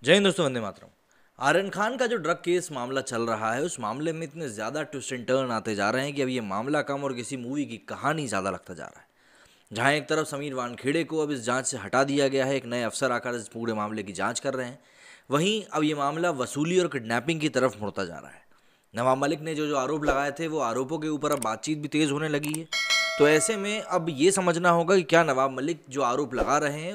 जय हिंद दोस्तों, वंदे मातरम। आर्यन खान का जो ड्रग केस मामला चल रहा है, उस मामले में इतने ज़्यादा ट्विस्ट एंड टर्न आते जा रहे हैं कि अब ये मामला कम और किसी मूवी की कहानी ज़्यादा लगता जा रहा है। जहां एक तरफ समीर वानखेड़े को अब इस जांच से हटा दिया गया है, एक नए अफसर आकर इस पूरे मामले की जांच कर रहे हैं, वहीं अब ये मामला वसूली और किडनैपिंग की तरफ मुड़ता जा रहा है। नवाब मलिक ने जो जो आरोप लगाए थे, वो आरोपों के ऊपर अब बातचीत भी तेज़ होने लगी है। तो ऐसे में अब ये समझना होगा कि क्या नवाब मलिक जो आरोप लगा रहे हैं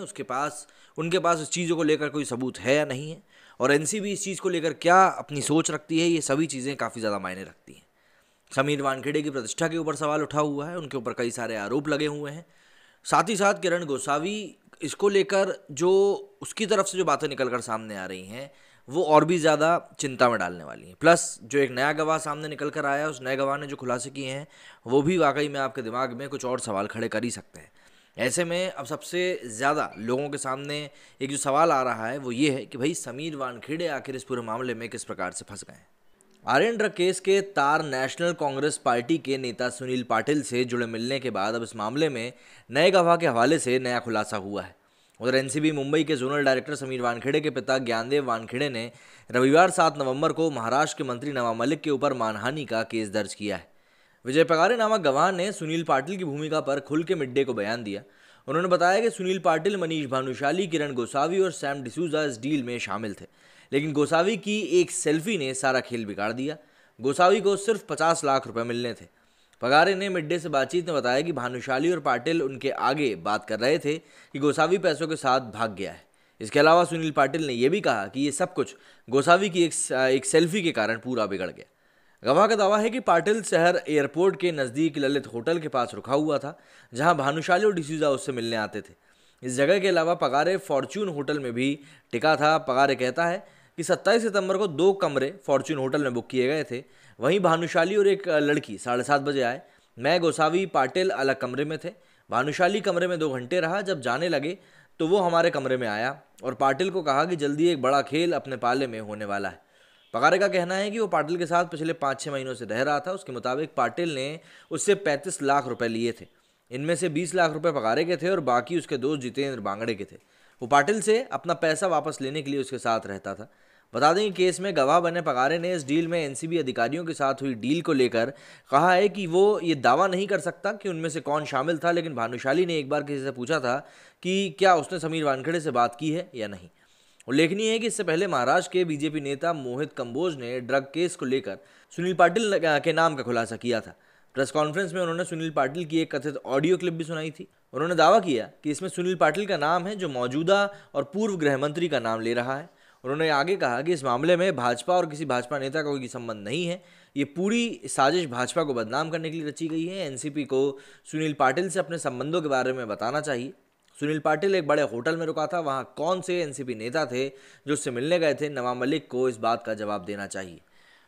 उनके पास इस चीज़ों को लेकर कोई सबूत है या नहीं है, और एनसीबी इस चीज़ को लेकर क्या अपनी सोच रखती है। ये सभी चीज़ें काफ़ी ज़्यादा मायने रखती हैं। समीर वानखेड़े की प्रतिष्ठा के ऊपर सवाल उठा हुआ है, उनके ऊपर कई सारे आरोप लगे हुए हैं। साथ ही साथ किरण गोसावी, इसको लेकर जो उसकी तरफ से जो बातें निकल कर सामने आ रही हैं, वो और भी ज़्यादा चिंता में डालने वाली हैं। प्लस जो एक नया गवाह सामने निकल कर आया, उस नए गवाह ने जो खुलासे किए हैं, वो भी वाकई में आपके दिमाग में कुछ और सवाल खड़े कर ही सकते हैं। ऐसे में अब सबसे ज़्यादा लोगों के सामने एक जो सवाल आ रहा है, वो ये है कि भाई समीर वानखेड़े आखिर इस पूरे मामले में किस प्रकार से फंस गए हैं। आर्यन ड्रग केस के तार नेशनल कांग्रेस पार्टी के नेता सुनील पाटिल से जुड़े मिलने के बाद अब इस मामले में नए गवाह के हवाले से नया खुलासा हुआ है। उधर एनसीबी मुंबई के जोनल डायरेक्टर समीर वानखेड़े के पिता ज्ञानदेव वानखेड़े ने रविवार 7 नवंबर को महाराष्ट्र के मंत्री नवाब मलिक के ऊपर मानहानि का केस दर्ज किया है। विजय पगारे नामक गवाह ने सुनील पाटिल की भूमिका पर खुल के मिड डे को बयान दिया। उन्होंने बताया कि सुनील पाटिल, मनीष भानुशाली, किरण गोसावी और सैम डिसूजा इस डील में शामिल थे, लेकिन गोसावी की एक सेल्फी ने सारा खेल बिगाड़ दिया। गोसावी को सिर्फ 50 लाख रुपए मिलने थे। पगारे ने मिड डे से बातचीत में बताया कि भानुशाली और पाटिल उनके आगे बात कर रहे थे कि गोसावी पैसों के साथ भाग गया है। इसके अलावा सुनील पाटिल ने यह भी कहा कि ये सब कुछ गोसावी की एक सेल्फी के कारण पूरा बिगड़ गया। गवाह का दावा है कि पाटिल शहर एयरपोर्ट के नज़दीक ललित होटल के पास रुका हुआ था, जहां भानुशाली और डिसूजा उससे मिलने आते थे। इस जगह के अलावा पगारे फॉर्च्यून होटल में भी टिका था। पगारे कहता है कि 27 सितंबर को 2 कमरे फॉर्च्यून होटल में बुक किए गए थे। वहीं भानुशाली और एक लड़की 7:30 बजे आए। मैं, गोसावी, पाटिल अलग कमरे में थे। भानुशाली कमरे में 2 घंटे रहा। जब जाने लगे तो वो हमारे कमरे में आया और पाटिल को कहा कि जल्दी एक बड़ा खेल अपने पाले में होने वाला है। पगारे का कहना है कि वो पाटिल के साथ पिछले 5-6 महीनों से रह रहा था। उसके मुताबिक पाटिल ने उससे 35 लाख रुपए लिए थे। इनमें से 20 लाख रुपए पगारे के थे और बाकी उसके दोस्त जितेंद्र बांगड़े के थे। वो पाटिल से अपना पैसा वापस लेने के लिए उसके साथ रहता था। बता दें कि केस में गवाह बने पगारे ने इस डील में एनसीबी अधिकारियों के साथ हुई डील को लेकर कहा है कि वो ये दावा नहीं कर सकता कि उनमें से कौन शामिल था, लेकिन भानुशाली ने एक बार किसी से पूछा था कि क्या उसने समीर वानखेड़े से बात की है या नहीं। उल्लेखनीय है कि इससे पहले महाराष्ट्र के बीजेपी नेता मोहित कंबोज ने ड्रग केस को लेकर सुनील पाटिल के नाम का खुलासा किया था। प्रेस कॉन्फ्रेंस में उन्होंने सुनील पाटिल की एक कथित ऑडियो क्लिप भी सुनाई थी। उन्होंने दावा किया कि इसमें सुनील पाटिल का नाम है, जो मौजूदा और पूर्व गृह मंत्री का नाम ले रहा है। उन्होंने आगे कहा कि इस मामले में भाजपा और किसी भाजपा नेता का कोई संबंध नहीं है। ये पूरी साजिश भाजपा को बदनाम करने के लिए रची गई है। एनसीपी को सुनील पाटिल से अपने संबंधों के बारे में बताना चाहिए। सुनील पाटिल एक बड़े होटल में रुका था, वहाँ कौन से एनसीपी नेता थे जो उससे मिलने गए थे? नवाब मलिक को इस बात का जवाब देना चाहिए।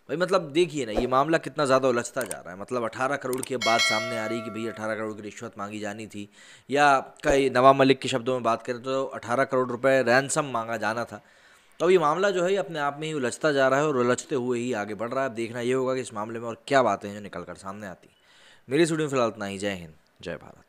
भाई मतलब देखिए ना, ये मामला कितना ज़्यादा उलझता जा रहा है। मतलब 18 करोड़ की अब बात सामने आ रही कि भाई 18 करोड़ की रिश्वत मांगी जानी थी, या कई नवाब मलिक के शब्दों में बात करें तो 18 करोड़ रुपए रैंसम मांगा जाना था। तो अब ये मामला जो है अपने आप में ही उलझता जा रहा है और उलझते हुए ही आगे बढ़ रहा है। अब देखना ये होगा कि इस मामले में और क्या बातें हैं जो निकल कर सामने आती हैं। मेरी स्टूडियो में फिलहाल इतना ही। जय हिंद, जय भारत।